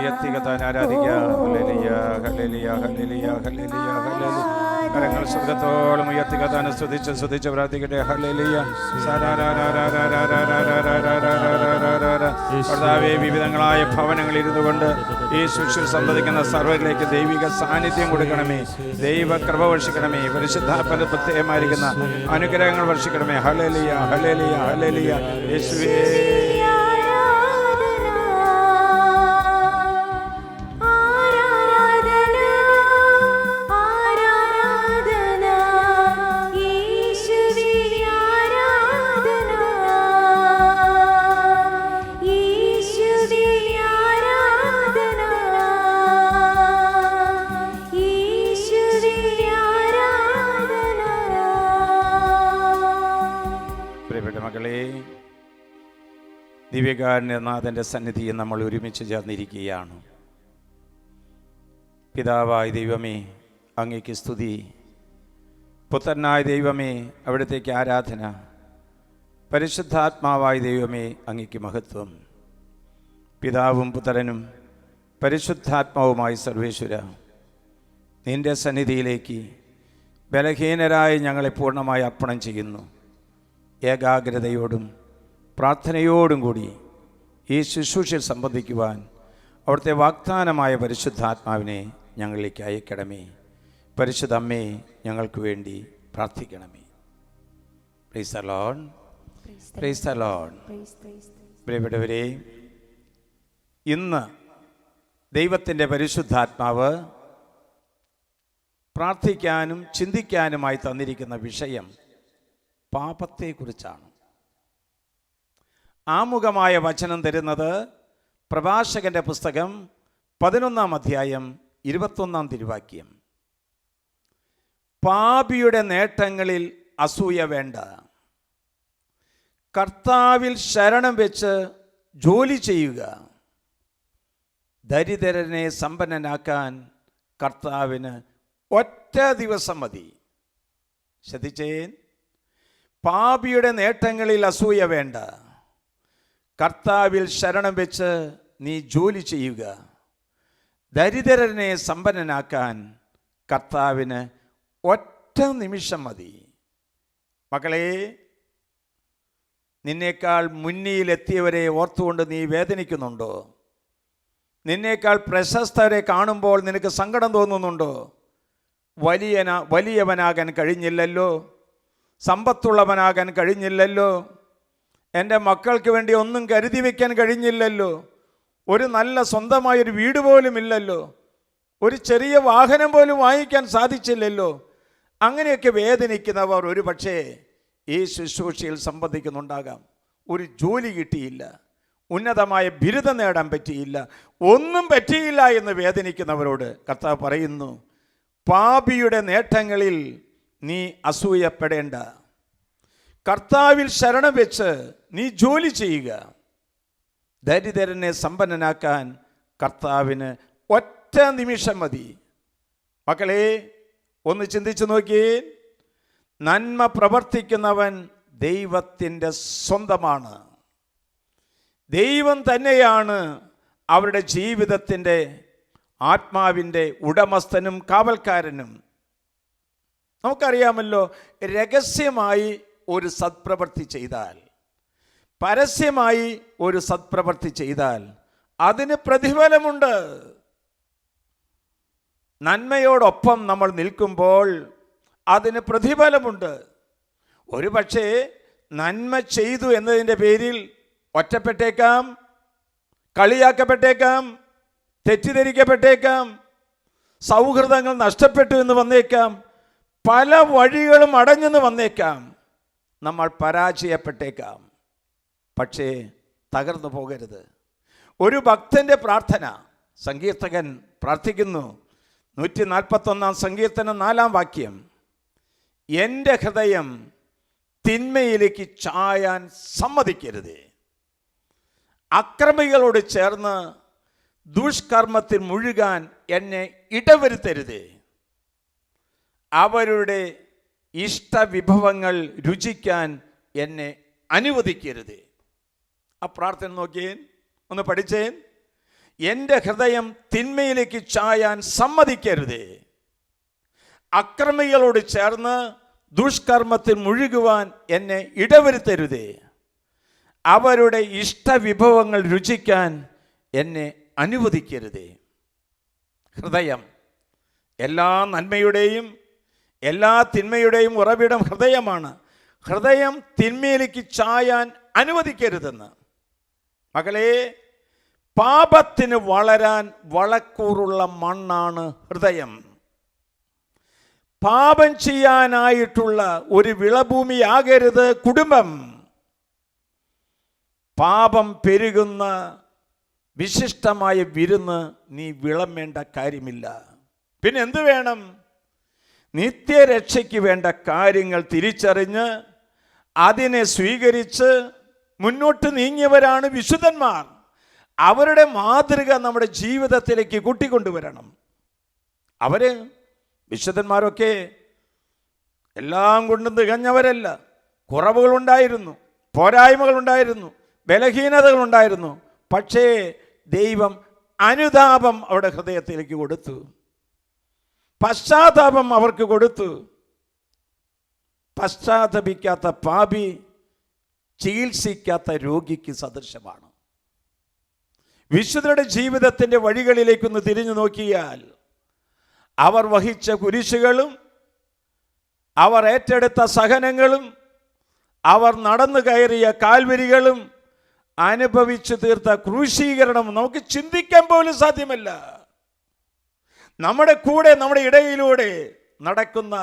ഉയർത്തികത്താൻ ആരാധിക്കാം. ഹല്ലേലൂയ, ഹല്ലേലൂയ, ഹല്ലേലൂയ, ഹല്ലേലൂയ, ഹല്ലേലൂയ. കരങ്ങൾ സ്വർഗ്ഗത്തോളം ഉയർത്തികത്താൻ സ്തുതിച്ച് പ്രാർത്ഥിക്കട്ടെ. ഹല്ലേലൂയ. കർത്താവേ, വിവിധങ്ങളായ ഭവനങ്ങളിൽ ഇരുന്നു കൊണ്ട് ഈ ശുശ്രൂഷ സംബന്ധിക്കുന്ന സർവ്വരിലേക്ക് ദൈവിക സാന്നിധ്യം കൊടുക്കണമേ. ദൈവ കൃപ വർഷിക്കണമേ. പരിശുദ്ധാത്മ പ്രത്യേകമായിരിക്കുന്ന അനുഗ്രഹങ്ങൾ വർഷിക്കണമേ. ഹല്ലേലൂയ, ഹല്ലേലൂയ, ഹല്ലേലൂയ. യേശുവേ ദിവ്യകാരുണ്യനാഥൻ്റെ സന്നിധിയിൽ നമ്മൾ ഒരുമിച്ച് ചേർന്നിരിക്കുകയാണ്. പിതാവായ ദൈവമേ, അങ്ങേക്ക് സ്തുതി. പുത്രനായ ദൈവമേ, അവിടത്തേക്ക് ആരാധന. പരിശുദ്ധാത്മാവായ ദൈവമേ, അങ്ങേക്ക് മഹത്വം. പിതാവും പുത്രനും പരിശുദ്ധാത്മാവുമായി സർവേശ്വര, നിന്റെ സന്നിധിയിലേക്ക് ബലഹീനരായി ഞങ്ങളെ പൂർണ്ണമായി അർപ്പണം ചെയ്യുന്നു. ഏകാഗ്രതയോടും പ്രാർത്ഥനയോടും കൂടി ഈ ശുശ്രൂഷയിൽ സംബന്ധിക്കുവാൻ അവിടുത്തെ വാഗ്ദാനമായ പരിശുദ്ധാത്മാവിനെ ഞങ്ങളിലേക്ക് അയക്കണമേ. പരിശുദ്ധ അമ്മേ, ഞങ്ങൾക്ക് വേണ്ടി പ്രാർത്ഥിക്കണമേ. Praise the Lord, praise the Lord. പ്രിയപ്പെട്ടവരെ, ഇന്ന് ദൈവത്തിൻ്റെ പരിശുദ്ധാത്മാവ് പ്രാർത്ഥിക്കാനും ചിന്തിക്കാനുമായി തന്നിരിക്കുന്ന വിഷയം പാപത്തെക്കുറിച്ചാണ്. ആമുഖമായ വചനം തരുന്നത് പ്രഭാഷകന്റെ പുസ്തകം 11-ാം അധ്യായം 21-ാം തിരുവാക്യം. പാപിയുടെ നേട്ടങ്ങളിൽ അസൂയ വേണ്ട, കർത്താവിൽ ശരണം വെച്ച് ജോലി ചെയ്യുക. ദരിദ്രനെ സമ്പന്നനാക്കാൻ കർത്താവിന് ഒറ്റ ദിവസം മതി. ശ്രദ്ധിച്ചേൻ, പാപിയുടെ നേട്ടങ്ങളിൽ അസൂയ വേണ്ട, കർത്താവിൽ ശരണം വെച്ച് നീ ജോലി ചെയ്യുക. ദരിദ്രനെ സമ്പന്നനാക്കാൻ കർത്താവിന് ഒറ്റ നിമിഷം മതി. മക്കളെ, നിന്നേക്കാൾ മുന്നിലെത്തിയവരെ ഓർത്തുകൊണ്ട് നീ വേദനിക്കുന്നുണ്ടോ? നിന്നേക്കാൾ പ്രശസ്തരെ കാണുമ്പോൾ നിനക്ക് സങ്കടം തോന്നുന്നുണ്ടോ? വലിയവനാകാൻ കഴിഞ്ഞില്ലല്ലോ, സമ്പത്തുള്ളവനാകാൻ കഴിഞ്ഞില്ലല്ലോ, എൻ്റെ മക്കൾക്ക് വേണ്ടി ഒന്നും കരുതി വയ്ക്കാൻ കഴിഞ്ഞില്ലല്ലോ, ഒരു നല്ല സ്വന്തമായൊരു വീട് പോലും ഇല്ലല്ലോ, ഒരു ചെറിയ വാഹനം പോലും വാങ്ങിക്കാൻ സാധിച്ചില്ലല്ലോ. അങ്ങനെയൊക്കെ വേദനിക്കുന്നവർ ഒരു പക്ഷേ ഈ ശുശ്രൂഷയിൽ സംബന്ധിക്കുന്നുണ്ടാകാം. ഒരു ജോലി കിട്ടിയില്ല, ഉന്നതമായ ബിരുദം നേടാൻ പറ്റിയില്ല, ഒന്നും പറ്റിയില്ല എന്ന് വേദനിക്കുന്നവരോട് കർത്താവ് പറയുന്നു, പാപിയുടെ നേട്ടങ്ങളിൽ നീ അസൂയപ്പെടേണ്ട. കർത്താവിൽ ശരണം വെച്ച് നീ ജോലി ചെയ്യുക. ദരിദ്രനെ സമ്പന്നനാക്കാൻ കർത്താവിന് ഒറ്റ നിമിഷം മതി. മക്കളെ, ഒന്ന് ചിന്തിച്ചു നോക്കിയേ. നന്മ പ്രവർത്തിക്കുന്നവൻ ദൈവത്തിൻ്റെ സ്വന്തമാണ്. ദൈവം തന്നെയാണ് അവരുടെ ജീവിതത്തിൻ്റെ ആത്മാവിൻ്റെ ഉടമസ്ഥനും കാവൽക്കാരനും. നമുക്കറിയാമല്ലോ, രഹസ്യമായി ഒരു സത്പ്രവൃത്തി ചെയ്താൽ, പരസ്യമായി ഒരു സത്പ്രവൃത്തി ചെയ്താൽ അതിന് പ്രതിഫലമുണ്ട്. നന്മയോടൊപ്പം നമ്മൾ നിൽക്കുമ്പോൾ അതിന് പ്രതിഫലമുണ്ട്. ഒരു പക്ഷേ നന്മ ചെയ്തു എന്നതിൻ്റെ പേരിൽ ഒറ്റപ്പെട്ടേക്കാം, കളിയാക്കപ്പെട്ടേക്കാം, തെറ്റിദ്ധരിക്കപ്പെട്ടേക്കാം, സൗഹൃദങ്ങൾ നഷ്ടപ്പെട്ടു എന്ന് വന്നേക്കാം, പല വഴികളും അടഞ്ഞെന്ന് വന്നേക്കാം, നമ്മൾ പരാജയപ്പെട്ടേക്കാം. പക്ഷേ തകർന്നു പോകരുത്. ഒരു ഭക്തൻ്റെ പ്രാർത്ഥന, സങ്കീർത്തകൻ പ്രാർത്ഥിക്കുന്നു, 141-ാം സങ്കീർത്തനം 4-ാം വാക്യം, എൻ്റെ ഹൃദയം തിന്മയിലേക്ക് ചായാൻ സമ്മതിക്കരുത്, അക്രമികളോട് ചേർന്ന് ദുഷ്കർമ്മത്തിൽ മുഴുകാൻ എന്നെ ഇടവരുത്തരുത്, അവരുടെ ഇഷ്ടവിഭവങ്ങൾ രുചിക്കാൻ എന്നെ അനുവദിക്കരുത്. ആ പ്രാർത്ഥന നോക്കിയേൻ, ഒന്ന് പഠിച്ചേൻ. എൻ്റെ ഹൃദയം തിന്മയിലേക്ക് ചായാൻ സമ്മതിക്കരുതേ. അക്രമികളോട് ചേർന്ന് ദുഷ്കർമ്മത്തിൽ മുഴുകുവാൻ എന്നെ ഇടവരുത്തരുതേ. അവരുടെ ഇഷ്ടവിഭവങ്ങൾ രുചിക്കാൻ എന്നെ അനുവദിക്കരുതേ. ഹൃദയം എല്ലാ നന്മയുടെയും എല്ലാ തിന്മയുടെയും ഉറവിടം ഹൃദയമാണ്. ഹൃദയം തിന്മയിലേക്ക് ചായാൻ അനുവദിക്കരുതെന്ന്. മകളെ, പാപത്തിന് വളരാൻ വളക്കൂറുള്ള മണ്ണാണ് ഹൃദയം. പാപം ചെയ്യാനായിട്ടുള്ള ഒരു വിളഭൂമിയാകരുത് കുടുംബം. പാപം പെരുകുന്ന വിശിഷ്ടമായ വിരുന്ന് നീ വിളമ്പേണ്ട കാര്യമില്ല. പിന്നെ എന്ത് വേണം? നിത്യരക്ഷയ്ക്ക് വേണ്ട കാര്യങ്ങൾ തിരിച്ചറിഞ്ഞ് അതിനെ സ്വീകരിച്ച് മുന്നോട്ട് നീങ്ങിയവരാണ് വിശുദ്ധന്മാർ. അവരുടെ മാതൃക നമ്മുടെ ജീവിതത്തിലേക്ക് കൂട്ടിക്കൊണ്ടുവരണം. അവര് വിശുദ്ധന്മാരൊക്കെ എല്ലാം കൊണ്ടും തികഞ്ഞവരല്ല. കുറവുകളുണ്ടായിരുന്നു, പോരായ്മകളുണ്ടായിരുന്നു, ബലഹീനതകളുണ്ടായിരുന്നു. പക്ഷേ ദൈവം അനുതാപം അവരുടെ ഹൃദയത്തിലേക്ക് കൊടുത്തു, പശ്ചാത്താപം അവർക്ക് കൊടുത്തു. പശ്ചാത്തപിക്കാത്ത പാപി ചികിത്സിക്കാത്ത രോഗിക്ക് സദൃശമാണ്. വിശുദ്ധരുടെ ജീവിതത്തിൻ്റെ വഴികളിലേക്കൊന്ന് തിരിഞ്ഞു നോക്കിയാൽ അവർ വഹിച്ച കുരിശുകളും അവർ ഏറ്റെടുത്ത സഹനങ്ങളും അവർ നടന്നു കയറിയ കാൽവരികളും അനുഭവിച്ചു തീർത്ത ക്രൂശീകരണം നമുക്ക് ചിന്തിക്കാൻ പോലും സാധ്യമല്ല. നമ്മുടെ കൂടെ നമ്മുടെ ഇടയിലൂടെ നടക്കുന്ന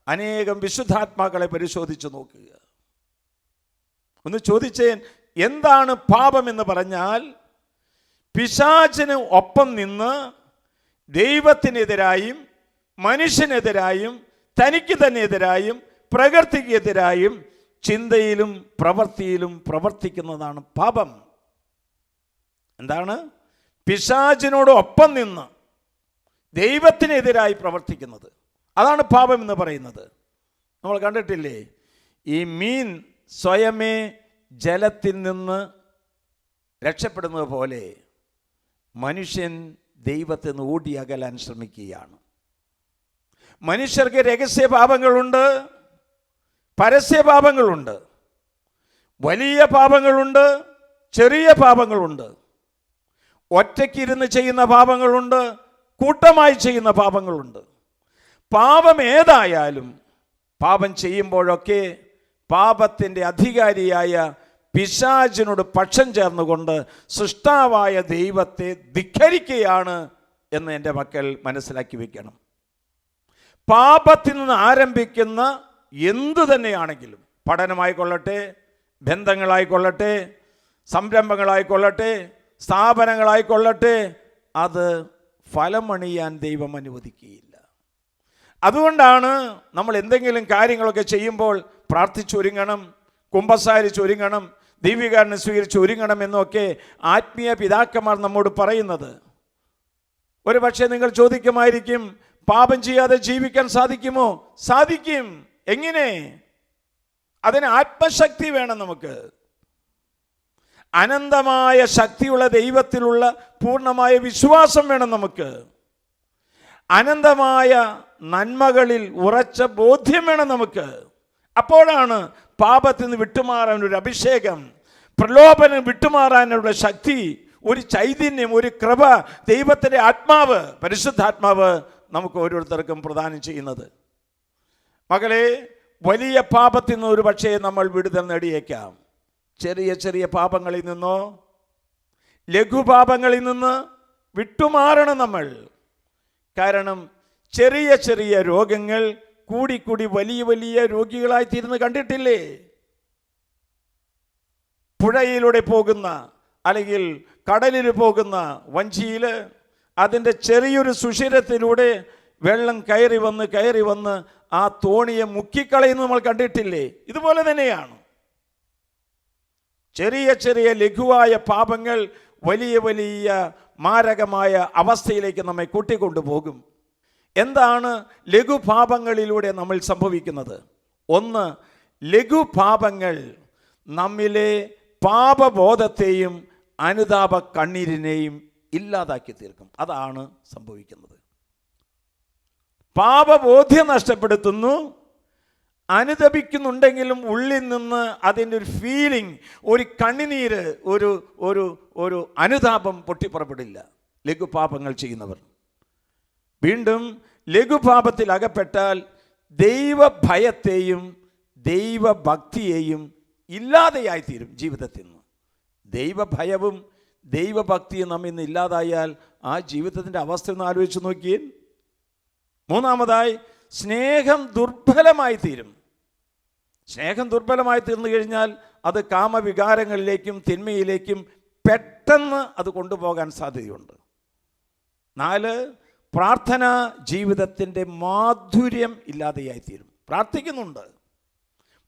അനേകം വിശുദ്ധാത്മാക്കളെ പരിശോധിച്ച് നോക്കുക. ഒന്ന് ചോദിച്ചേൻ, എന്താണ് പാപം എന്ന് പറഞ്ഞാൽ? പിശാചിന് ഒപ്പം നിന്ന് ദൈവത്തിനെതിരായും മനുഷ്യനെതിരായും തനിക്ക് തന്നെ എതിരായും പ്രകൃതിക്കെതിരായും ചിന്തയിലും പ്രവൃത്തിയിലും പ്രവർത്തിക്കുന്നതാണ് പാപം. എന്താണ്? പിശാചിനോട് ഒപ്പം നിന്ന് ദൈവത്തിനെതിരായി പ്രവർത്തിക്കുന്നത്, അതാണ് പാപം എന്ന് പറയുന്നത്. നമ്മൾ കണ്ടിട്ടില്ലേ, ഈ മീൻ സ്വയമേ ജലത്തിൽ നിന്ന് രക്ഷപ്പെടുന്നത് പോലെ മനുഷ്യൻ ദൈവത്തിൽ നിന്ന് ഓടി അകലാൻ ശ്രമിക്കുകയാണ്. മനുഷ്യർക്ക് രഹസ്യ പാപങ്ങളുണ്ട്, പരസ്യ പാപങ്ങളുണ്ട്, വലിയ പാപങ്ങളുണ്ട്, ചെറിയ പാപങ്ങളുണ്ട്, ഒറ്റയ്ക്കിരുന്ന് ചെയ്യുന്ന പാപങ്ങളുണ്ട്, കൂട്ടമായി ചെയ്യുന്ന പാപങ്ങളുണ്ട്. പാപം ഏതായാലും പാപം ചെയ്യുമ്പോഴൊക്കെ പാപത്തിൻ്റെ അധികാരിയായ പിശാചിനോട് പക്ഷം ചേർന്നുകൊണ്ട് സൃഷ്ടാവായ ദൈവത്തെ ധിക്കരിക്കുകയാണ് എന്ന് എൻ്റെ മക്കൾ മനസ്സിലാക്കി വെക്കണം. പാപത്തിൽ നിന്ന് ആരംഭിക്കുന്ന എന്തു തന്നെയാണെങ്കിലും, പഠനമായിക്കൊള്ളട്ടെ, ബന്ധങ്ങളായിക്കൊള്ളട്ടെ, സംരംഭങ്ങളായിക്കൊള്ളട്ടെ, സ്ഥാപനങ്ങളായിക്കൊള്ളട്ടെ, അത് ഫലമണിയാൻ ദൈവം അനുവദിക്കുകയില്ല. അതുകൊണ്ടാണ് നമ്മൾ എന്തെങ്കിലും കാര്യങ്ങളൊക്കെ ചെയ്യുമ്പോൾ പ്രാർത്ഥിച്ചൊരുങ്ങണം, കുമ്പസാരിച്ചൊരുങ്ങണം, ദൈവികാരനെ സ്വീകരിച്ച് ഒരുങ്ങണം എന്നൊക്കെ ആത്മീയ പിതാക്കന്മാർ നമ്മോട് പറയുന്നത്. ഒരു പക്ഷേ നിങ്ങൾ ചോദിക്കുമായിരിക്കും, പാപം ചെയ്യാതെ ജീവിക്കാൻ സാധിക്കുമോ? സാധിക്കും. എങ്ങനെ? അതിന് ആത്മശക്തി വേണം. നമുക്ക് അനന്തമായ ശക്തിയുള്ള ദൈവത്തിലുള്ള പൂർണ്ണമായ വിശ്വാസം വേണം. നമുക്ക് അനന്തമായ നന്മകളിൽ ഉറച്ച ബോധ്യം വേണം നമുക്ക്. അപ്പോഴാണ് പാപത്തിൽ നിന്ന് വിട്ടുമാറാൻ ഒരു അഭിഷേകം, പ്രലോഭനം വിട്ടുമാറാനുള്ള ശക്തി, ഒരു ചൈതന്യം, ഒരു കൃപ ദൈവത്തിൻ്റെ ആത്മാവ്, പരിശുദ്ധാത്മാവ് നമുക്ക് ഓരോരുത്തർക്കും പ്രദാനം ചെയ്യുന്നത്. മകളെ, വലിയ പാപത്തിൽ നിന്ന് ഒരു പക്ഷേ നമ്മൾ വിടുതൽ നേടിയേക്കാം. ചെറിയ ചെറിയ പാപങ്ങളിൽ നിന്നോ ലഘുപാപങ്ങളിൽ നിന്ന് വിട്ടുമാറണം നമ്മൾ. കാരണം ചെറിയ ചെറിയ രോഗങ്ങൾ കൂടിക്കൂടി വലിയ വലിയ രോഗികളായി തീരുന്ന കണ്ടിട്ടില്ലേ? പുഴയിലൂടെ പോകുന്ന അല്ലെങ്കിൽ കടലിൽ പോകുന്ന വഞ്ചിയിൽ അതിൻ്റെ ചെറിയൊരു സുഷിരത്തിലൂടെ വെള്ളം കയറി വന്ന് ആ തോണിയെ മുക്കിക്കളയുന്ന നമ്മൾ കണ്ടിട്ടില്ലേ? ഇതുപോലെ തന്നെയാണ് ചെറിയ ചെറിയ ലഘുവായ പാപങ്ങൾ വലിയ വലിയ മാരകമായ അവസ്ഥയിലേക്ക് നമ്മെ കൂട്ടിക്കൊണ്ടുപോകും. എന്താണ് ലഘുപാപങ്ങളിലൂടെ നമ്മൾ സംഭവിക്കുന്നത്? ഒന്ന്, ലഘുപാപങ്ങൾ നമ്മിലെ പാപബോധത്തെയും അനുതാപ കണ്ണീരിനെയും ഇല്ലാതാക്കി തീർക്കും. അതാണ് സംഭവിക്കുന്നത്. പാപബോധ്യം നഷ്ടപ്പെടുത്തുന്നു. അനുതപിക്കുന്നുണ്ടെങ്കിലും ഉള്ളിൽ നിന്ന് അതിൻ്റെ ഒരു ഫീലിംഗ്, ഒരു കണ്ണുനീര്, ഒരു ഒരു ഒരു അനുതാപം പൊട്ടിപ്പുറപ്പെടില്ല ലഘുപാപങ്ങൾ ചെയ്യുന്നവർ. വീണ്ടും ലഘുപാപത്തിൽ അകപ്പെട്ടാൽ ദൈവഭയത്തെയും ദൈവഭക്തിയെയും ഇല്ലാതെയായിത്തീരും ജീവിതത്തിൽ നിന്ന്. ദൈവഭയവും ദൈവഭക്തിയും നമ്മിൽ നിന്ന് ഇല്ലാതായാൽ ആ ജീവിതത്തിൻ്റെ അവസ്ഥ ഒന്ന് ആലോചിച്ച് നോക്കിയേ. മൂന്നാമതായി, സ്നേഹം ദുർബലമായി തീരും. സ്നേഹം ദുർബലമായി തീർന്നു കഴിഞ്ഞാൽ അത് കാമവികാരങ്ങളിലേക്കും തിന്മയിലേക്കും പെട്ടെന്ന് അത് കൊണ്ടുപോകാൻ സാധ്യതയുണ്ട്. 4, പ്രാർത്ഥനാ ജീവിതത്തിൻ്റെ മാധുര്യം ഇല്ലാതെയായിത്തീരും. പ്രാർത്ഥിക്കുന്നുണ്ട്,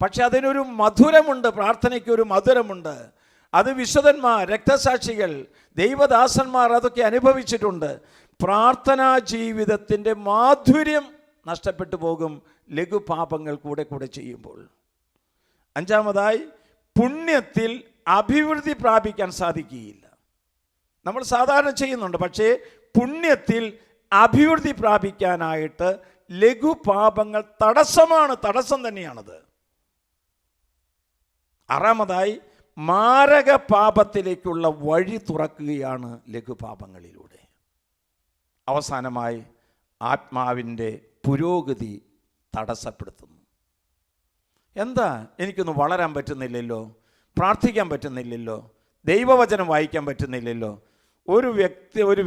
പക്ഷെ അതിനൊരു മധുരമുണ്ട്. പ്രാർത്ഥനയ്ക്കൊരു മധുരമുണ്ട്. അത് വിശുദ്ധന്മാർ, രക്തസാക്ഷികൾ, ദൈവദാസന്മാർ അതൊക്കെ അനുഭവിച്ചിട്ടുണ്ട്. പ്രാർത്ഥനാ ജീവിതത്തിൻ്റെ മാധുര്യം നഷ്ടപ്പെട്ടു പോകും ലഘുപാപങ്ങൾ കൂടെ കൂടെ ചെയ്യുമ്പോൾ. 5, പുണ്യത്തിൽ അഭിവൃദ്ധി പ്രാപിക്കാൻ സാധിക്കുകയില്ല. നമ്മൾ സാധാരണ ചെയ്യുന്നുണ്ട്, പക്ഷേ പുണ്യത്തിൽ അഭിവൃദ്ധി പ്രാപിക്കാനായിട്ട് ലഘുപാപങ്ങൾ തടസ്സം തന്നെയാണത്. 6, മാരക പാപത്തിലേക്കുള്ള വഴി തുറക്കുകയാണ് ലഘുപാപങ്ങളിലൂടെ. അവസാനമായി, ആത്മാവിൻ്റെ പുരോഗതി തടസ്സപ്പെടുത്തുന്നു. എന്താ, എനിക്കൊന്ന് വളരാൻ പറ്റുന്നില്ലല്ലോ, പ്രാർത്ഥിക്കാൻ പറ്റുന്നില്ലല്ലോ, ദൈവവചനം വായിക്കാൻ പറ്റുന്നില്ലല്ലോ, ഒരു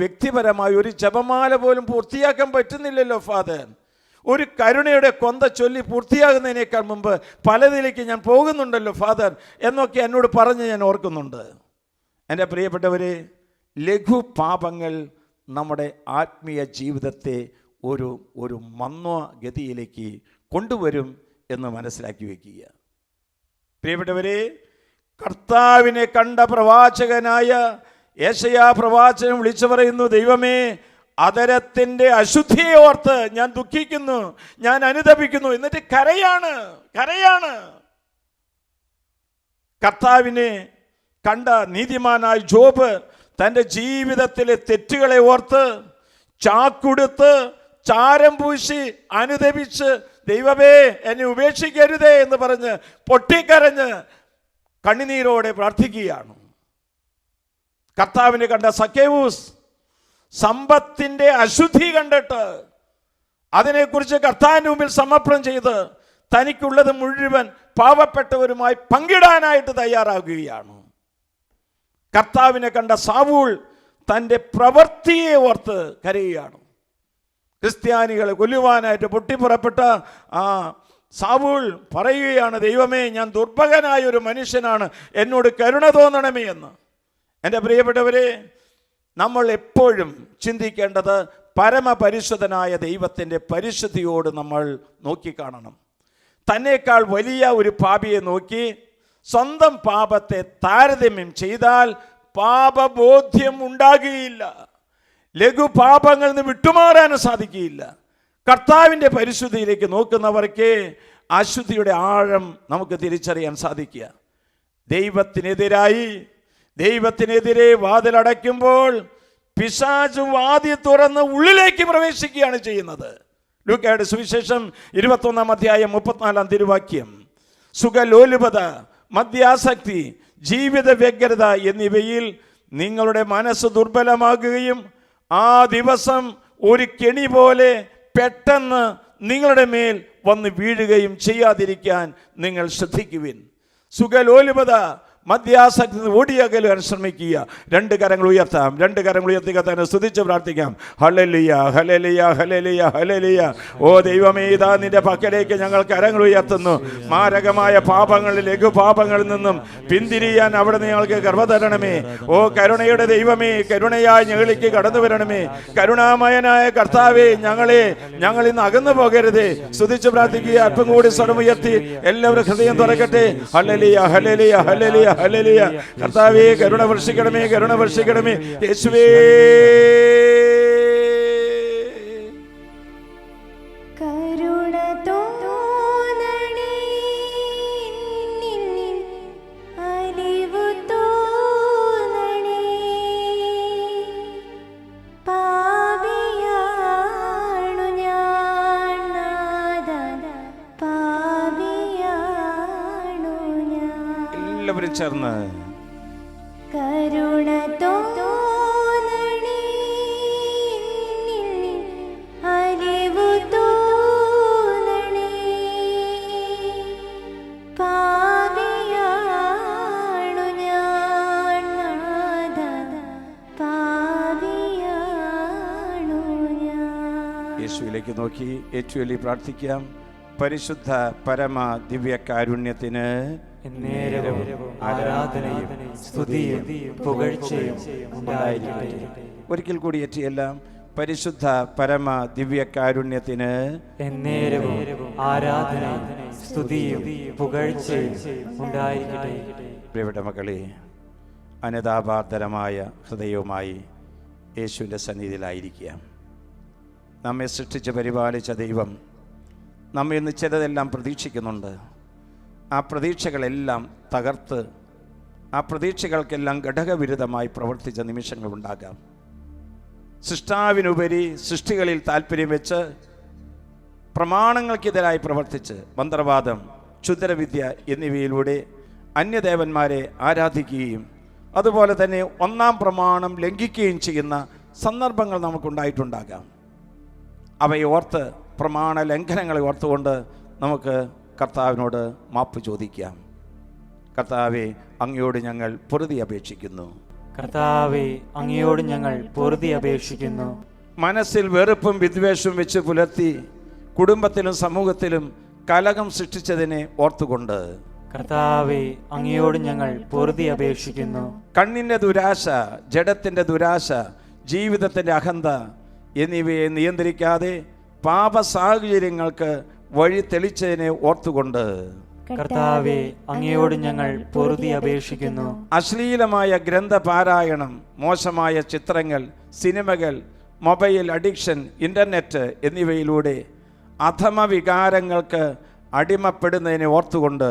വ്യക്തിപരമായി ഒരു ജപമാല പോലും പൂർത്തിയാക്കാൻ പറ്റുന്നില്ലല്ലോ ഫാദർ, ഒരു കരുണയുടെ കൊന്ത ചൊല്ലി പൂർത്തിയാകുന്നതിനേക്കാൾ മുമ്പ് പലതിലേക്ക് ഞാൻ പോകുന്നുണ്ടല്ലോ ഫാദർ എന്നൊക്കെ എന്നോട് പറഞ്ഞ് ഞാൻ ഓർക്കുന്നുണ്ട്. എൻ്റെ പ്രിയപ്പെട്ടവരെ, ലഘുപാപങ്ങൾ നമ്മുടെ ആത്മീയ ജീവിതത്തെ ഒരു മന്ദഗതിയിലേക്ക് കൊണ്ടുവരും എന്ന് മനസ്സിലാക്കി വയ്ക്കുക. പ്രിയപ്പെട്ടവരെ, കർത്താവിനെ കണ്ട പ്രവാചകനായ യെശയ്യാ പ്രവാചകൻ വിളിച്ചു പറയുന്നു, ദൈവമേ, അധരത്തിൻ്റെ അശുദ്ധിയെ ഓർത്ത് ഞാൻ ദുഃഖിക്കുന്നു, ഞാൻ അനുതപിക്കുന്നു. എന്നിട്ട് കരയാണ്. കർത്താവിനെ കണ്ട നീതിമാനായ ജോബ് തൻ്റെ ജീവിതത്തിലെ തെറ്റുകളെ ഓർത്ത് ചാക്കുടുത്ത് ചാരം പൂശി അനുതപിച്ച്, ദൈവമേ എന്നെ ഉപേക്ഷിക്കരുതേ എന്ന് പറഞ്ഞ് പൊട്ടിക്കരഞ്ഞ് കണ്ണുനീരോടെ പ്രാർത്ഥിക്കുകയാണ്. കർത്താവിനെ കണ്ട സക്കേവൂസ് സമ്പത്തിൻ്റെ അശുദ്ധി കണ്ടിട്ട് അതിനെക്കുറിച്ച് കർത്താവിൻ്റെ മുമ്പിൽ സമർപ്പണം ചെയ്ത് തനിക്കുള്ളത് മുഴുവൻ പാവപ്പെട്ടവരുമായി പങ്കിടാനായിട്ട് തയ്യാറാകുകയാണ്. കർത്താവിനെ കണ്ട സാവൂൾ തൻ്റെ പ്രവൃത്തിയെ ഓർത്ത് കരയുകയാണ്. ക്രിസ്ത്യാനികളെ കൊല്ലുവാനായിട്ട് പൊട്ടിപ്പുറപ്പെട്ട സാവൂൾ പറയുകയാണ്, ദൈവമേ, ഞാൻ ദുർഭകനായ ഒരു മനുഷ്യനാണ്, എന്നോട് കരുണ തോന്നണമേ എന്ന്. എൻ്റെ പ്രിയപ്പെട്ടവരെ, നമ്മൾ എപ്പോഴും ചിന്തിക്കേണ്ടത് പരമപരിശുദ്ധനായ ദൈവത്തിൻ്റെ പരിശുദ്ധിയോട് നമ്മൾ നോക്കിക്കാണണം. തന്നേക്കാൾ വലിയ ഒരു പാപിയെ നോക്കി സ്വന്തം പാപത്തെ താരതമ്യം ചെയ്താൽ പാപബോധ്യം ഉണ്ടാകുകയില്ല. ലഘുപാപങ്ങളിൽ നിന്ന് വിട്ടുമാറാനും സാധിക്കുകയില്ല. കർത്താവിൻ്റെ പരിശുദ്ധിയിലേക്ക് നോക്കുന്നവർക്ക് അശുദ്ധിയുടെ ആഴം നമുക്ക് തിരിച്ചറിയാൻ സാധിക്കുക. ദൈവത്തിനെതിരെ വാതിലടയ്ക്കുമ്പോൾ പിശാച് വാതിൽ തുറന്ന് ഉള്ളിലേക്ക് പ്രവേശിക്കുകയാണ് ചെയ്യുന്നത്. ലൂക്കയുടെ സുവിശേഷം 21:34 സുഖലോലുപത, മദ്യാസക്തി, ജീവിത വ്യഗ്രത എന്നിവയിൽ നിങ്ങളുടെ മനസ്സ് ദുർബലമാകുകയും ആ ദിവസം ഒരു കെണി പോലെ പെട്ടെന്ന് നിങ്ങളുടെ മേൽ വന്ന് വീഴുകയും ചെയ്യാതിരിക്കാൻ നിങ്ങൾ ശ്രദ്ധിക്കുവിൻ. സുഖലോലുപത, മദ്യാസക്തി ഓടിയകലുവാൻ ശ്രമിക്കുക. 2 കരങ്ങൾ ഉയർത്താം. 2 കരങ്ങൾ ഉയർത്തി കർത്താവിനെ സ്തുതിച്ച് പ്രാർത്ഥിക്കാം. ഹല്ലേലൂയ, ഹല്ലേലൂയ, ഹല്ലേലൂയ, ഹല്ലേലൂയ. ഓ ദൈവമേ, ഇതാ നിന്റെ പക്കലേക്ക് ഞങ്ങൾ കരങ്ങൾ ഉയർത്തുന്നു. മാരകമായ പാപങ്ങളിൽ, ലഘുപാപങ്ങളിൽ നിന്നും പിന്തിരിയാൻ അവിടെ ഞങ്ങൾക്ക് കൃപ തരണമേ. ഓ കരുണയുടെ ദൈവമേ, കരുണയായി ഞങ്ങളിലേക്ക് കടന്നു വരണമേ. കരുണാമയനായ കർത്താവേ, ഞങ്ങൾ ഇന്ന് അകന്നു പോകരുതേ. സ്തുതിച്ച് പ്രാർത്ഥിക്കുക. അല്പം കൂടി സ്വരമുയർത്തി എല്ലാവരും ഹൃദയം തുറക്കട്ടെ. ഹല്ലേലൂയ, ഹല്ലേലൂയ, ഹല്ലേലൂയ, ഹല്ലേലൂയ. കർത്താവേ, കരുണ വർഷിക്കണമേ, കരുണ വർഷിക്കണമേ. യേശുവേ, കരുണ തോന്നണേ, അലിവു തോന്നണേ, ചേർന്ന് കരുണ തോന്നണേ, അലിവു തോന്നണേ, പാപിയാണു ഞാൻ നാഥ, പാപിയാണു ഞാൻ. യേശുവിലേക്ക് നോക്കി ഏറ്റുചൊല്ലി പ്രാർത്ഥിക്കാം. പരിശുദ്ധ പരമ ദിവ്യ കാരുണ്യത്തിന് എന്നേരവും ആരാധനയും സ്തുതിയും പുകഴ്ചയും ഉണ്ടായിരിക്കട്ടെ. ഒരിക്കൽ കൂടി ഏറ്റിയെല്ലാം. പരിശുദ്ധ പരമ ദിവ്യ കാരുണ്യത്തിന് എന്നേരവും ആരാധനയും സ്തുതിയും പുകഴ്ചയും ഉണ്ടായിരിക്കട്ടെ. പ്രിയപ്പെട്ട മക്കളെ, അനതാപാർദ്രമായ ഹൃദയവുമായി യേശുവിൻ്റെ സന്നിധിയിലായിരിക്കുക. നമ്മെ സൃഷ്ടിച്ച് പരിപാലിച്ച ദൈവം നമ്മെ ഇന്ന് ചിലതെല്ലാം പ്രതീക്ഷിക്കുന്നുണ്ട്. ആ പ്രതീക്ഷകളെല്ലാം തകർത്ത് ആ പ്രതീക്ഷകൾക്കെല്ലാം ഘടകവിരുദ്ധമായി പ്രവർത്തിച്ച നിമിഷങ്ങളുണ്ടാകാം. സൃഷ്ടാവിനുപരി സൃഷ്ടികളിൽ താല്പര്യം വെച്ച് പ്രമാണങ്ങൾക്കെതിരായി പ്രവർത്തിച്ച് മന്ത്രവാദം, ക്ഷുദ്രവിദ്യ എന്നിവയിലൂടെ അന്യദേവന്മാരെ ആരാധിക്കുകയും അതുപോലെ തന്നെ ഒന്നാം പ്രമാണം ലംഘിക്കുകയും ചെയ്യുന്ന സന്ദർഭങ്ങൾ നമുക്കുണ്ടായിട്ടുണ്ടാകാം. അവയെ ഓർത്ത്, പ്രമാണ ലംഘനങ്ങളെ ഓർത്തുകൊണ്ട് നമുക്ക് കർത്താവിനോട് മാപ്പ് ചോദിക്കാം. കർത്താവെ, അങ്ങയോട് ഞങ്ങൾ പൊറുതി അപേക്ഷിക്കുന്നു. കർത്താവേ, അങ്ങയോട് ഞങ്ങൾ പൊറുതി അപേക്ഷിക്കുന്നു. മനസ്സിൽ വെറുപ്പും വിദ്വേഷവും വെച്ച് പുലർത്തി കുടുംബത്തിലും സമൂഹത്തിലും കലഹം സൃഷ്ടിച്ചതിനെ ഓർത്തുകൊണ്ട് കർത്താവേ, അങ്ങയോട് ഞങ്ങൾ പൊറുതി അപേക്ഷിക്കുന്നു. കണ്ണിൻ്റെ ദുരാശ, ജഡത്തിൻ്റെ ദുരാശ, ജീവിതത്തിൻ്റെ അഹന്ത എന്നിവയെ നിയന്ത്രിക്കാതെ പാപ സാഹചര്യങ്ങൾക്ക് വഴി തെളിച്ചതിനെ ഓർത്തുകൊണ്ട് കർത്താവേ, അങ്ങയോട് ഞങ്ങൾ പൊറുതി അപേക്ഷിക്കുന്നു. അശ്ലീലമായ ഗ്രന്ഥപാരായണം, മോശമായ ചിത്രങ്ങൾ, സിനിമകൾ, മൊബൈൽ അഡിക്ഷൻ, ഇൻ്റർനെറ്റ് എന്നിവയിലൂടെ അധമ വികാരങ്ങൾക്ക് അടിമപ്പെടുന്നതിനെ ഓർത്തുകൊണ്ട്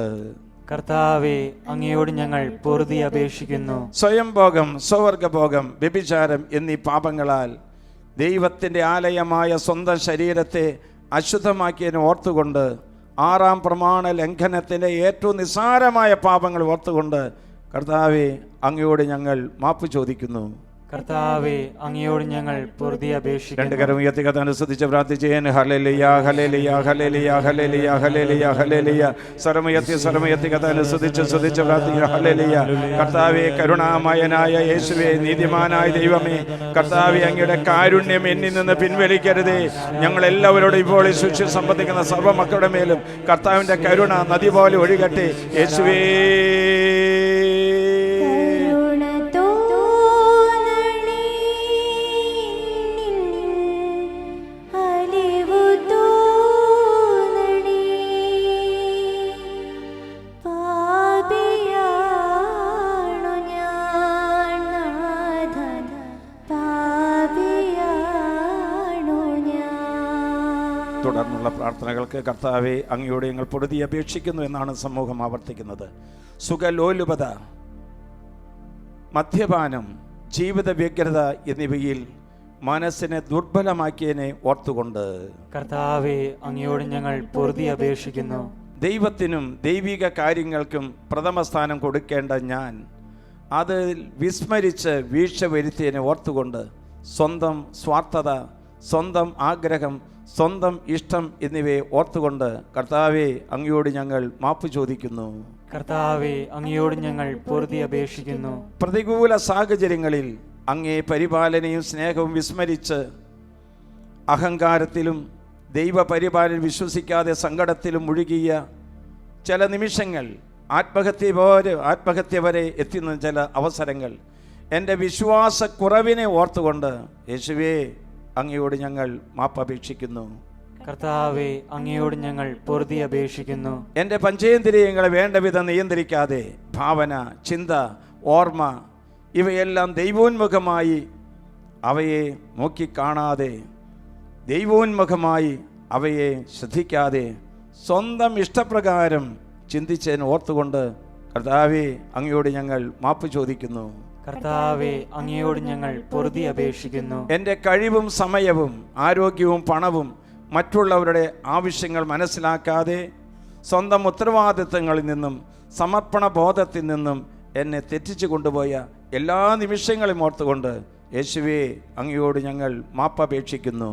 കർത്താവേ, അങ്ങയോട് ഞങ്ങൾ പൊറുതി അപേക്ഷിക്കുന്നു. സ്വയംഭോഗം, സ്വവർഗഭോഗം, വ്യഭിചാരം എന്നീ പാപങ്ങളാൽ ദൈവത്തിൻ്റെ ആലയമായ സ്വന്തം ശരീരത്തെ അശുദ്ധമാക്കിയതിനെ ഓർത്തുകൊണ്ട് ആറാം പ്രമാണ ലംഘനത്തിൻ്റെ ഏറ്റവും നിസ്സാരമായ പാപങ്ങൾ ഓർത്തുകൊണ്ട് കർത്താവെ, അങ്ങയോട് ഞങ്ങൾ മാപ്പ് ചോദിക്കുന്നു. കർത്താവേ, അങ്ങയോട് ഞങ്ങൾ പൊറുതി അപേക്ഷിക്കുന്നു. രണ്ട് കരം ഉയർത്തി കർത്താവിനെ അനുസരിച്ച് പ്രാർത്ഥിച്ചേൻ. ഹല്ലേലൂയ, ഹല്ലേലൂയ, ഹല്ലേലൂയ, ഹല്ലേലൂയ, ഹല്ലേലൂയ, ഹല്ലേലൂയ. സ്വരമുയർത്തി കർത്താവിനെ സ്തുതിച്ച് പ്രാർത്ഥിക്കുക. ഹല്ലേലൂയ. കർത്താവേ, കരുണാമയനായ യേശുവേ, നീതിമാനായ ദൈവമേ, കർത്താവേ, അങ്ങയുടെ കാരുണ്യം എന്നിൽ നിന്ന് പിൻവലിക്കരുതേ. ഞങ്ങൾ എല്ലാവരോടും ഇപ്പോൾ ഈ ശുശ്രൂഷ സംബന്ധിക്കുന്ന സർവ്വ മക്കളുടെ മേലും കർത്താവിൻ്റെ കരുണ നദി പോലെ ഒഴുകട്ടെ. യേശുവേ, തുടർന്നുള്ള പ്രാർത്ഥനകൾക്ക് കർത്താവെ, അങ്ങയോട് ഞങ്ങൾ പൊറുതി അപേക്ഷിക്കുന്നു എന്നാണ് സമൂഹം ആവർത്തിക്കുന്നത്. സുഖലോലുപത, മദ്യപാനം, ജീവിത വ്യഗ്രത എന്നിവയിൽ മനസ്സിനെ ദുർബലമാക്കിയതിനെ ഓർത്തുകൊണ്ട് കർത്താവേ, അങ്ങയോട് ഞങ്ങൾ പൊറുതി അപേക്ഷിക്കുന്നു. ദൈവത്തിനും ദൈവിക കാര്യങ്ങൾക്കും പ്രഥമ സ്ഥാനം കൊടുക്കേണ്ട ഞാൻ അത് വിസ്മരിച്ച് വീഴ്ച വരുത്തിയതിനെ ഓർത്തുകൊണ്ട് സ്വന്തം സ്വാർത്ഥത, സ്വന്തം ആഗ്രഹം, സ്വന്തം ഇഷ്ടം എന്നിവയെ ഓർത്തുകൊണ്ട് കർത്താവെ, അങ്ങയോട് ഞങ്ങൾ മാപ്പ് ചോദിക്കുന്നു. കർത്താവേ, അങ്ങയോട് ഞങ്ങൾ പൊറുതി അപേക്ഷിക്കുന്നു. പ്രതികൂല സാഹചര്യങ്ങളിൽ അങ്ങേ പരിപാലനയും സ്നേഹവും വിസ്മരിച്ച് അഹങ്കാരത്തിലും ദൈവപരിപാലനം വിശ്വസിക്കാതെ സങ്കടത്തിലും മുഴുകിയ ചില നിമിഷങ്ങൾ, ആത്മഹത്യ വരെ എത്തുന്ന ചില അവസരങ്ങൾ, എൻ്റെ വിശ്വാസക്കുറവിനെ ഓർത്തുകൊണ്ട് യേശുവേ, അങ്ങയോട് ഞങ്ങൾ മാപ്പപേക്ഷിക്കുന്നു. കർത്താവേ, അങ്ങയോട് ഞങ്ങൾ പൊറുതി അപേക്ഷിക്കുന്നു. എൻ്റെ പഞ്ചേന്ദ്രിയങ്ങളെ വേണ്ട വിധം നിയന്ത്രിക്കാതെ ഭാവന, ചിന്ത, ഓർമ്മ ഇവയെല്ലാം ദൈവോന്മുഖമായി അവയെ നോക്കിക്കാണാതെ, ദൈവോന്മുഖമായി അവയെ ശ്രദ്ധിക്കാതെ സ്വന്തം ഇഷ്ടപ്രകാരം ചിന്തിച്ചതിന് ഓർത്തുകൊണ്ട് കർത്താവേ, അങ്ങയോട് ഞങ്ങൾ മാപ്പ് ചോദിക്കുന്നു. കർത്താവേ, അങ്ങയോട് ഞങ്ങൾ പൊറുതി അപേക്ഷിക്കുന്നു. എൻ്റെ കഴിവും സമയവും ആരോഗ്യവും പണവും മറ്റുള്ളവരുടെ ആവശ്യങ്ങൾ മനസ്സിലാക്കാതെ സ്വന്തം ഉത്തരവാദിത്തങ്ങളിൽ നിന്നും സമർപ്പണ ബോധത്തിൽ നിന്നും എന്നെ തെറ്റിച്ചു കൊണ്ടുപോയ എല്ലാ നിമിഷങ്ങളും ഓർത്തുകൊണ്ട് യേശുവേ അങ്ങയോട് ഞങ്ങൾ മാപ്പപേക്ഷിക്കുന്നു.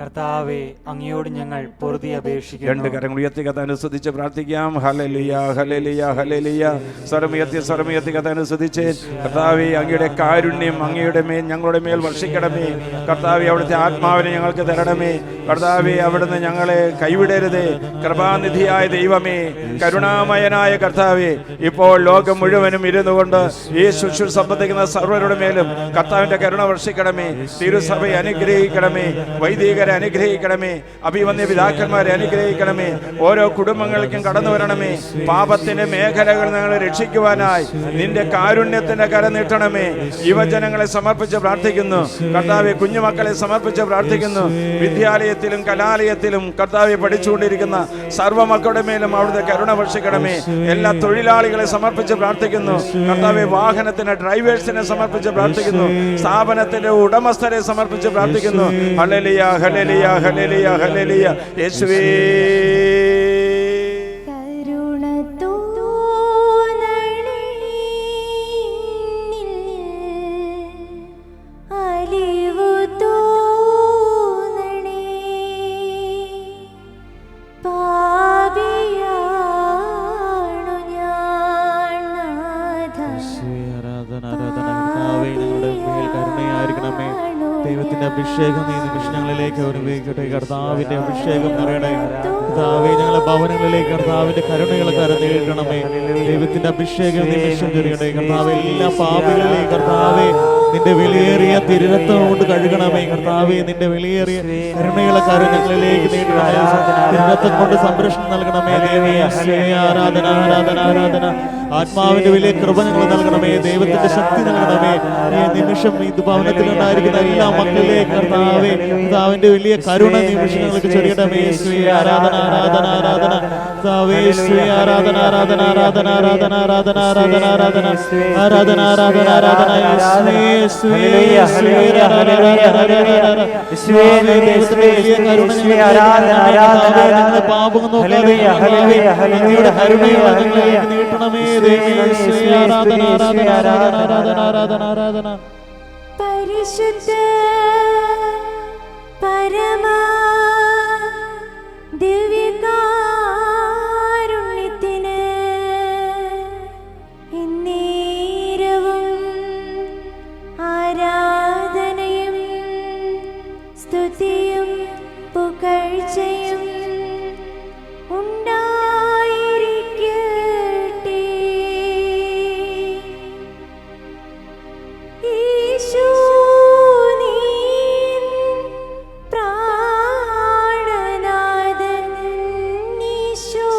കർത്താവേ, അങ്ങയോട് ഞങ്ങൾ പൊറുതി രണ്ട് അപേക്ഷിക്കുന്നു. കരങ്ങൾ ഉയർത്തി കഥ അനുസരിച്ച് പ്രാർത്ഥിക്കാം. ഹല്ലേലൂയ ഹല്ലേലൂയ ഹല്ലേലൂയ. സ്വരമുയർത്തി കഥ അനുസരിച്ച് കർത്താവേ, അങ്ങയുടെ കാരുണ്യം അങ്ങയുടെ മേൽ ഞങ്ങളുടെ മേൽ വർഷിക്കണമേ. കർത്താവേ, അവിടുത്തെ ആത്മാവിനെ ഞങ്ങൾക്ക് തരണമേ. കർത്താവേ, അവിടുന്ന് ഞങ്ങളെ കൈവിടരുതേ. കൃപാനിധിയായ ദൈവമേ, കരുണാമയനായ കർത്താവേ, ഇപ്പോൾ ലോകം മുഴുവനും ഇരുന്നു കൊണ്ട് ഈ ശുശ്രൂഷ സംബന്ധിക്കുന്ന സർവ്വരുടെ മേലും കർത്താവിന്റെ കരുണ വർഷിക്കണമേ. തിരുസഭയെ അനുഗ്രഹിക്കണമേ. വൈദികരെ അനുഗ്രഹിക്കണമേ. അഭിവന്യ പിതാക്കന്മാരെ അനുഗ്രഹിക്കണമേ. ഓരോ കുടുംബങ്ങളിലേക്കും കടന്നു വരണമേ. പാപത്തിന്റെ മേഖലകൾ ഞങ്ങളെ രക്ഷിക്കുവാനായി നിന്റെ കാരുണ്യത്തിന്റെ കര നീട്ടണമേ. യുവജനങ്ങളെ സമർപ്പിച്ച് പ്രാർത്ഥിക്കുന്നു. കർത്താവെ, കുഞ്ഞുമക്കളെ സമർപ്പിച്ച് പ്രാർത്ഥിക്കുന്നു. വിദ്യാലയത്തിലും കലാലയത്തിലും കർത്താവെ പഠിച്ചുകൊണ്ടിരിക്കുന്ന സർവ്വ മക്കളുടെ മേലും അവിടുത്തെ കരുണ വർഷിക്കണമേ. എല്ലാ തൊഴിലാളികളെ സമർപ്പിച്ച് പ്രാർത്ഥിക്കുന്നു. കർത്താവെ, വാഹനത്തിന് ഡ്രൈവേഴ്സിനെ സമർപ്പിച്ച് പ്രാർത്ഥിക്കുന്നു. സ്ഥാപനത്തിന്റെ ഉടമസ്ഥരെ സമർപ്പിച്ച് പ്രാർത്ഥിക്കുന്നു. ഹല്ലേലൂയ ഹല്ലേലൂയ ഹല്ലേലൂയ ഹല്ലേലൂയ. യേശുവേ, കരുണ തോന്നണേ, അലിവു തോന്നണേ, പാപിയാണു ഞാൻ നാഥ. ദൈവത്തിന്റെ അഭിഷേകം ഈ നിമിഷങ്ങളിലേക്ക് ഒരുമിക്കട്ടെ. കർത്താവിന്റെ അഭിഷേകം നിറയണേ. കർത്താവേ, ഞങ്ങളെ ഭവനങ്ങളിലേക്ക് കർത്താവിന്റെ കരുണകളെ കരനീട്ടണമേ. ദൈവത്തിന്റെ അഭിഷേകം നിമിഷം ചൊരിയണേ. കർത്താവേ, എല്ലാ പാപികളെയും കർത്താവേ നിന്റെ വിലയേറിയ തിരുരക്തം കൊണ്ട് കഴുകണമേ. കർത്താവേ, നിന്റെ വിലയേറിയ കരുണകളെ ഞങ്ങളിലേക്ക് നീട്ടണമേ. തിരുരക്തം കൊണ്ട് സംരക്ഷണം നൽകണമേ. ദേവി ആരാധന ആരാധന ആരാധന. ആത്മാവിന്റെ വലിയ കൃപ ഞങ്ങൾ നൽകണമേ. ദൈവത്തിന്റെ ശക്തി നൽകണമേ. ഈ നിമിഷം ഇത് ഭവനത്തിൽ ഉണ്ടായിരിക്കുന്ന എല്ലാ മക്കളിലേക്ക് കർത്താവേ കർത്താവിന്റെ വലിയ കരുണ നിമിഷങ്ങൾക്ക് ചൊരിയണമേ. ശ്രീ ആരാധന ആരാധന ആരാധന. കർത്താവേ, ശ്രീ ആരാധന ആരാധന ആരാധന ആരാധന ആരാധന ആരാധന ആരാധന ആരാധന ആരാധന ആരാധന. പാപം നോക്കാതെ നീട്ടണമേ. ആരാധന ആരാധന ആരാധന ആരാധന ആരാധന ആരാധന. പരിശുദ്ധ പരമാ ദിവ്യകാരുണ്യത്തിന് എന്നേരവും ആരാധനയും സ്തുതിയും പുകഴ്ചയും ഉണ്ടായിരിക്കട്ടെ. ഈശോ, നീൻ പ്രാണനാഥൻ. ഈശോ,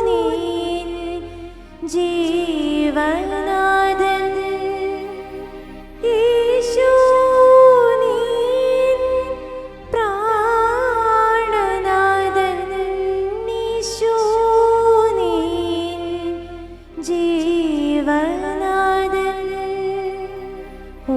നീൻ ജീവനാഥൻ. ഈശോ, നീൻ പ്രാണനാഥൻ. ഈശോ, നീൻ ജീവനാഥൻ. ഓ